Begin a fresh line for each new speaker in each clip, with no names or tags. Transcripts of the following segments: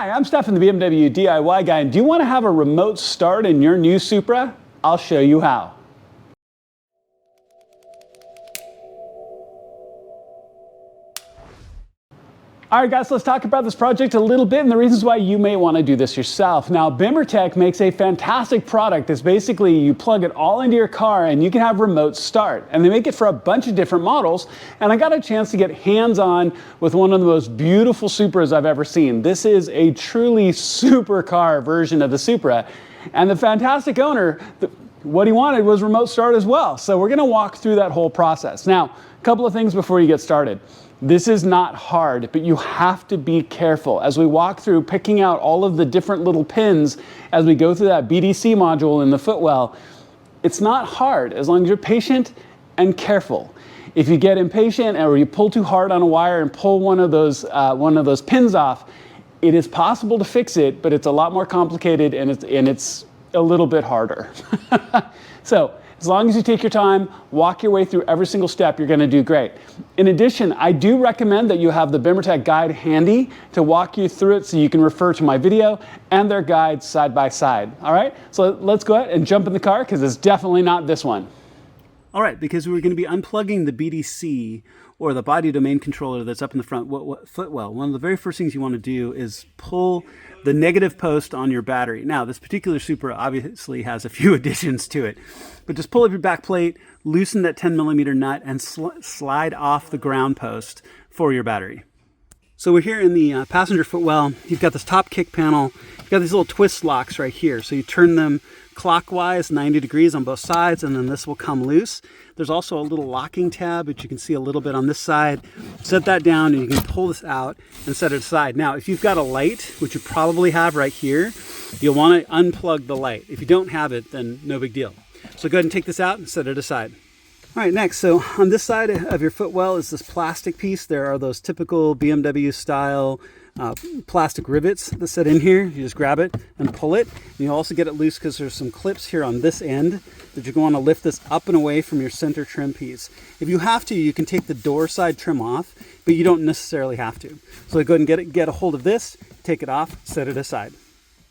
Hi, I'm Stefan, the BMW DIY guy, and do you want to have a remote start in your new Supra? I'll show you how. All right, guys, let's talk about this project a little bit and the reasons why you may want to do this yourself. Now, Bimmertech makes a fantastic product that's basically you plug it all into your car and you can have remote start. And they make it for a bunch of different models. And I got a chance to get hands-on with one of the most beautiful Supras I've ever seen. This is a truly supercar version of the Supra. And the fantastic owner, what he wanted was remote start as well. So we're going to walk through that whole process. Now, a couple of things before you get started. This is not hard, but you have to be careful as we walk through picking out all of the different little pins as we go through that BDC module in the footwell. It's not hard as long as you're patient and careful. If you get impatient or you pull too hard on a wire and pull one of those pins off, it is possible to fix it, but it's a lot more complicated and it's a little bit harder. So, as long as you take your time, walk your way through every single step, you're going to do great. In addition, I do recommend that you have the Bimmertech guide handy to walk you through it so you can refer to my video and their guides side by side. All right, so let's go ahead and jump in the car because it's definitely not this one. All right, because we're going to be unplugging the BDC or the body domain controller that's up in the front footwell. One of the very first things you want to do is pull the negative post on your battery. Now, this particular Supra obviously has a few additions to it, but just pull up your back plate, loosen that 10mm nut, and slide off the ground post for your battery. So we're here in the passenger footwell. You've got this top kick panel. You've got these little twist locks right here. So you turn them clockwise 90 degrees on both sides, and then this will come loose. There's also a little locking tab, which you can see a little bit on this side. Set that down and you can pull this out and set it aside. Now, if you've got a light, which you probably have right here, you'll want to unplug the light. If you don't have it, then no big deal. So go ahead and take this out and set it aside. All right, next, so on this side of your footwell is this plastic piece. There are those typical BMW style plastic rivets that sit in here. You just grab it and pull it. And you also get it loose because there's some clips here on this end that you're going to lift this up and away from your center trim piece. If you have to, you can take the door side trim off, but you don't necessarily have to. So go ahead and get a hold of this, take it off, set it aside.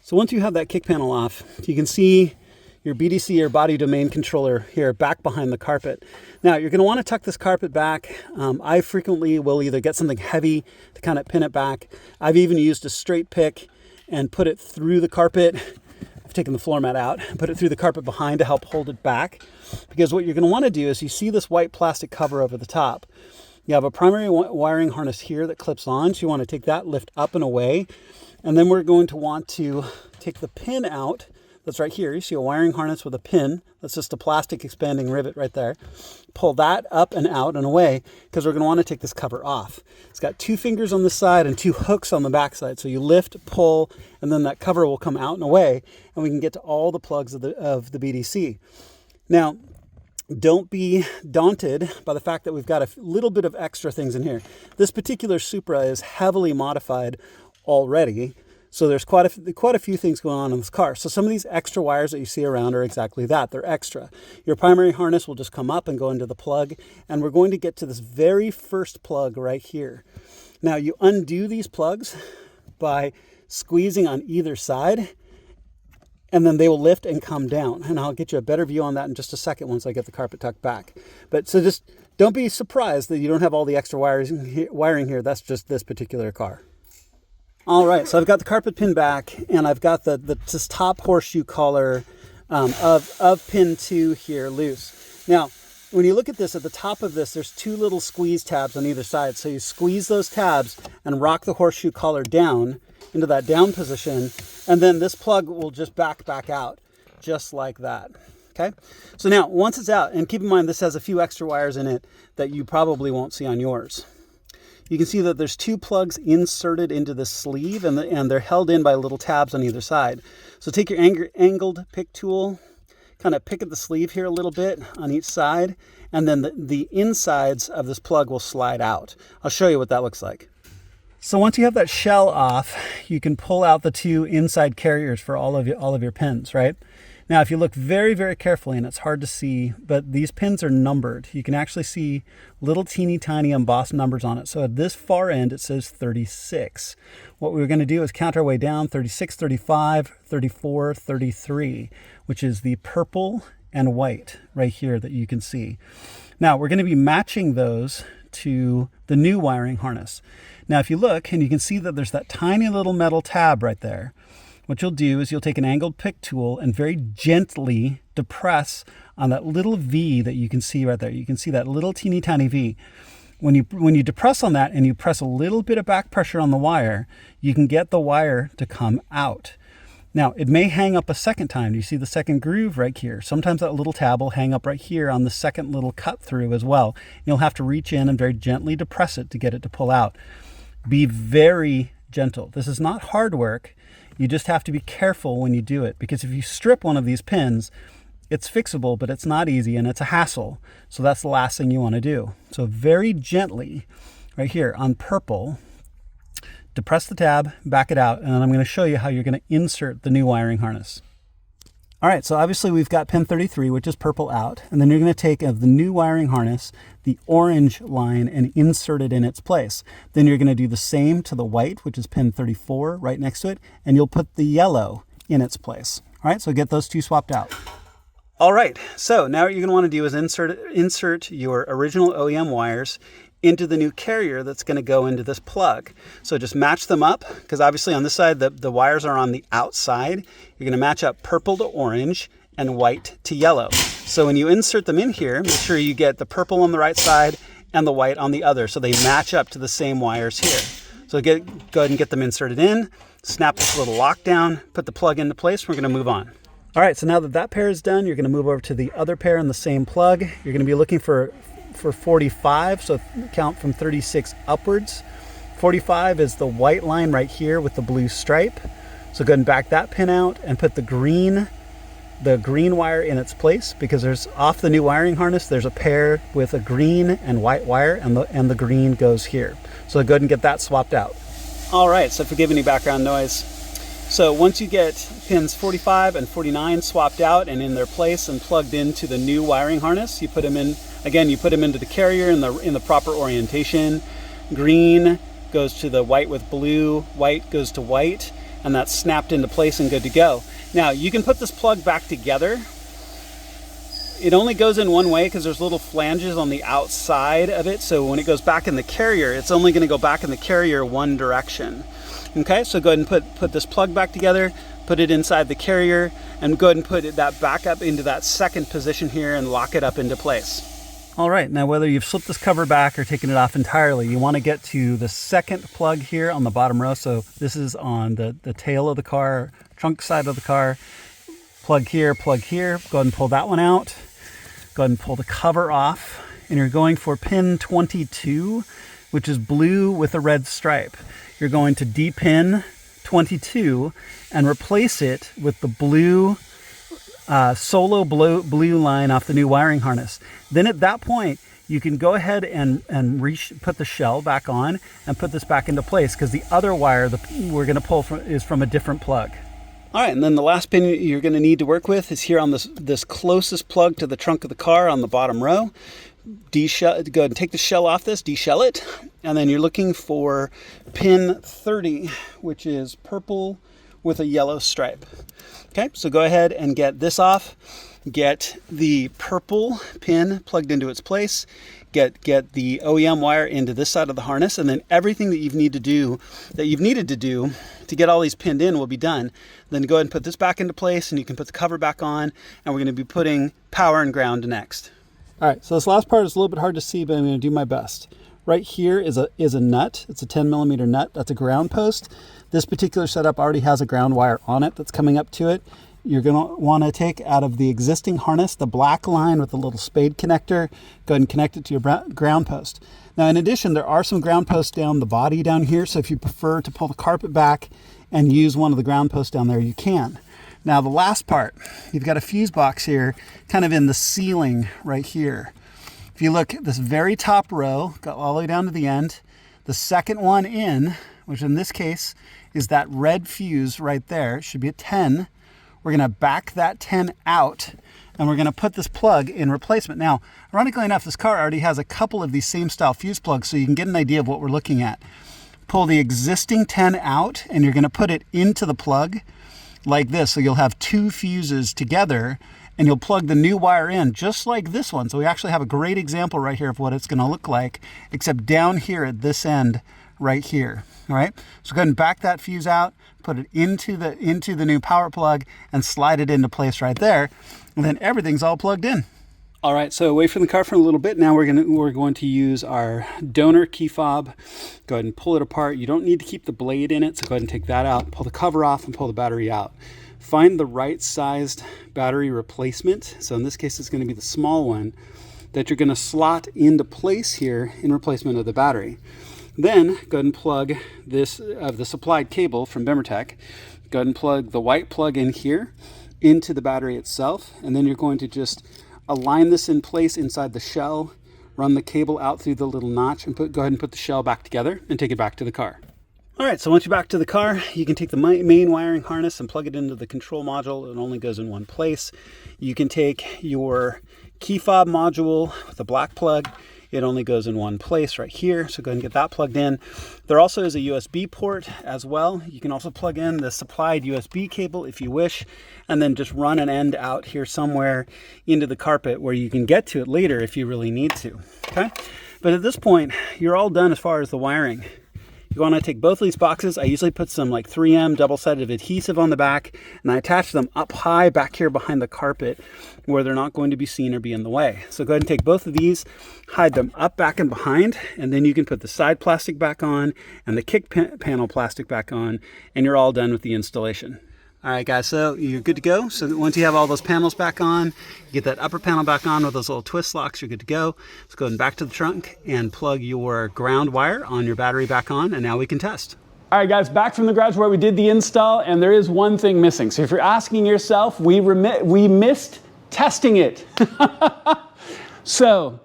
So once you have that kick panel off, you can see your BDC or body domain controller here back behind the carpet. Now you're going to want to tuck this carpet back. I frequently will either get something heavy to kind of pin it back. I've even used a straight pick and put it through the carpet. I've taken the floor mat out, put it through the carpet behind to help hold it back. Because what you're going to want to do is you see this white plastic cover over the top. You have a primary wiring harness here that clips on, so you want to take that, lift up and away. And then we're going to want to take the pin out. That's right here. You see a wiring harness with a pin. That's just a plastic expanding rivet right there. Pull that up and out and away because we're going to want to take this cover off. It's got 2 fingers on this side and 2 hooks on the back side. So you lift, pull, and then that cover will come out and away, and we can get to all the plugs of the BDC. Now, don't be daunted by the fact that we've got a little bit of extra things in here. This particular Supra is heavily modified already. So there's quite a few things going on in this car. So some of these extra wires that you see around are exactly that. They're extra. Your primary harness will just come up and go into the plug. And we're going to get to this very first plug right here. Now you undo these plugs by squeezing on either side, and then they will lift and come down. And I'll get you a better view on that in just a second once I get the carpet tucked back. But so just don't be surprised that you don't have all the extra wiring here. That's just this particular car. All right, so I've got the carpet pin back, and I've got this top horseshoe collar of pin 2 here loose. Now, when you look at this, at the top of this, there's 2 little squeeze tabs on either side. So you squeeze those tabs and rock the horseshoe collar down into that down position, and then this plug will just back out, just like that. Okay, so now once it's out, and keep in mind this has a few extra wires in it that you probably won't see on yours. You can see that there's 2 plugs inserted into the sleeve, and they're held in by little tabs on either side. So take your angled pick tool, kind of pick at the sleeve here a little bit on each side, and then the insides of this plug will slide out. I'll show you what that looks like. So once you have that shell off, you can pull out the 2 inside carriers for all of your pins, right?
Now, if you look very, very carefully, and it's hard to see, but these pins are numbered. You can actually see little teeny tiny embossed numbers on it. So at this far end, it says 36. What we're going to do is count our way down: 36, 35, 34, 33, which is the purple and white right here that you can see. Now, we're going to be matching those to the new wiring harness. Now, if you look, and you can see that there's that tiny little metal tab right there, what you'll do is you'll take an angled pick tool and very gently depress on that little V that you can see right there. You can see that little teeny tiny V. When you depress on that and you press a little bit of back pressure on the wire, you can get the wire to come out. Now, it may hang up a second time. You see the second groove right here. Sometimes that little tab will hang up right here on the second little cut through as well. You'll have to reach in and very gently depress it to get it to pull out. Be very gentle. This is not hard work. You just have to be careful when you do it, because if you strip one of these pins, it's fixable, but it's not easy and it's a hassle. So that's the last thing you want to do. So very gently right here on purple, depress the tab, back it out, and then I'm going to show you how you're going to insert the new wiring harness. All right, so obviously we've got pin 33, which is purple, out, and then you're going to take of the new wiring harness, the orange line, and insert it in its place. Then you're going to do the same to the white, which is pin 34, right next to it, and you'll put the yellow in its place. All right, so get those two swapped out. All right, so now what you're going to want to do is insert your original OEM wires into the new carrier that's going to go into this plug. So just match them up, because obviously on this side the wires are on the outside. You're going to match up purple to orange and white to yellow. So when you insert them in here, make sure you get the purple on the right side and the white on the other, so they match up to the same wires here. So go ahead and get them inserted in, snap this little lock down, put the plug into place. We're going to move on. All right, so now that pair is done, you're going to move over to the other pair in the same plug. You're going to be looking for 45, so count from 36 upwards. 45 is the white line right here with the blue stripe. So go ahead and back that pin out and put the green wire in its place, because there's off the new wiring harness, there's a pair with a green and white wire, and the green goes here. So go ahead and get that swapped out. All right, so forgive any background noise. So once you get pins 45 and 49 swapped out and in their place and plugged into the new wiring harness, you put them in. Again, you put them into the carrier in the proper orientation. Green goes to the white with blue, white goes to white, and that's snapped into place and good to go. Now, you can put this plug back together. It only goes in one way because there's little flanges on the outside of it, so when it goes back in the carrier, it's only going to go back in the carrier one direction. Okay, so go ahead and put this plug back together, put it inside the carrier, and go ahead and put that back up into that second position here and lock it up into place. All right, now whether you've slipped this cover back or taken it off entirely, you want to get to the second plug here on the bottom row. So this is on the tail of the car, trunk side of the car. Plug here, go ahead and pull that one out. Go ahead and pull the cover off, and you're going for pin 22, which is blue with a red stripe. You're going to depin 22 and replace it with the blue solo blue line off the new wiring harness. Then at that point, you can go ahead and put the shell back on and put this back into place, because the other wire we're going to pull is from a different plug. All right, and then the last pin you're going to need to work with is here on this closest plug to the trunk of the car on the bottom row. Go ahead and take the shell off this, deshell it, and then you're looking for pin 30, which is purple with a yellow stripe. Okay, so go ahead and get this off. Get the purple pin plugged into its place. Get the OEM wire into this side of the harness, and then everything that you've needed to do to get all these pinned in will be done. Then go ahead and put this back into place, and you can put the cover back on, and we're going to be putting power and ground next. All right, so this last part is a little bit hard to see, but I'm going to do my best. Right here is a nut. It's a 10 millimeter nut. That's a ground post. This particular setup already has a ground wire on it that's coming up to it. You're going to want to take out of the existing harness the black line with the little spade connector. Go ahead and connect it to your ground post. Now, in addition, there are some ground posts down the body down here, so if you prefer to pull the carpet back and use one of the ground posts down there, you can. Now, the last part, you've got a fuse box here, kind of in the ceiling right here. If you look at this very top row, got all the way down to the end, the second one in, which in this case is that red fuse right there, it should be a 10, we're gonna back that 10 out, and we're gonna put this plug in replacement. Now, ironically enough, this car already has a couple of these same style fuse plugs, so you can get an idea of what we're looking at. Pull the existing 10 out, and you're gonna put it into the plug like this. So you'll have two fuses together, and you'll plug the new wire in just like this one. So we actually have a great example right here of what it's gonna look like, except down here at this end right here. All right, so go ahead and back that fuse out, put it into the new power plug, and slide it into place right there, and then everything's all plugged in. All right, so away from the car for a little bit. Now we're going to use our donor key fob. Go ahead and pull it apart. You don't need to keep the blade in it, so go ahead and take that out, pull the cover off, and pull the battery out. Find the right sized battery replacement. So in this case, it's going to be the small one that you're going to slot into place here in replacement of the battery. Then go ahead and plug this of the supplied cable from Bimmertech. Go ahead and plug the white plug in here into the battery itself, and then you're going to just align this in place inside the shell, run the cable out through the little notch, and go ahead and put the shell back together and take it back to the car. All right, so once you're back to the car, you can take the main wiring harness and plug it into the control module. It only goes in one place. You can take your key fob module with the black plug. It only goes in one place right here, so go ahead and get that plugged in. There also is a USB port as well. You can also plug in the supplied USB cable if you wish, and then just run an end out here somewhere into the carpet where you can get to it later if you really need to, okay? But at this point, you're all done as far as the wiring. You want to take both of these boxes. I usually put some like 3M double-sided adhesive on the back, and I attach them up high back here behind the carpet where they're not going to be seen or be in the way. So go ahead and take both of these, hide them up, back, and behind, and then you can put the side plastic back on and the kick panel plastic back on, and you're all done with the installation. All right, guys, so you're good to go. So once you have all those panels back on, you get that upper panel back on with those little twist locks, you're good to go. Let's go ahead and back to the trunk and plug your ground wire on your battery back on, and now we can test.
All right, guys, back from the garage where we did the install, and there is one thing missing. So if you're asking yourself, we missed testing it. So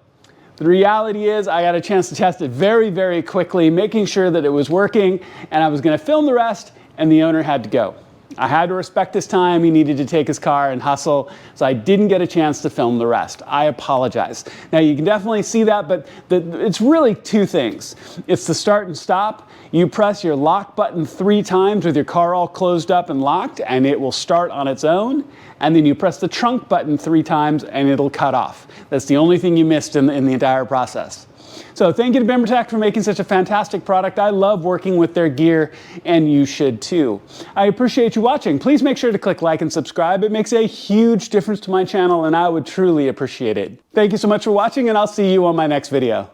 the reality is I got a chance to test it very, very quickly, making sure that it was working, and I was gonna film the rest, and the owner had to go. I had to respect his time. He needed to take his car and hustle, so I didn't get a chance to film the rest. I apologize. Now you can definitely see that, but it's really two things. It's the start and stop. You press your lock button 3 times with your car all closed up and locked, and it will start on its own. And then you press the trunk button 3 times, and it'll cut off. That's the only thing you missed in the entire process. So thank you to Bimmertech for making such a fantastic product. I love working with their gear, and you should too. I appreciate you watching. Please make sure to click like and subscribe. It makes a huge difference to my channel, and I would truly appreciate it. Thank you so much for watching, and I'll see you on my next video.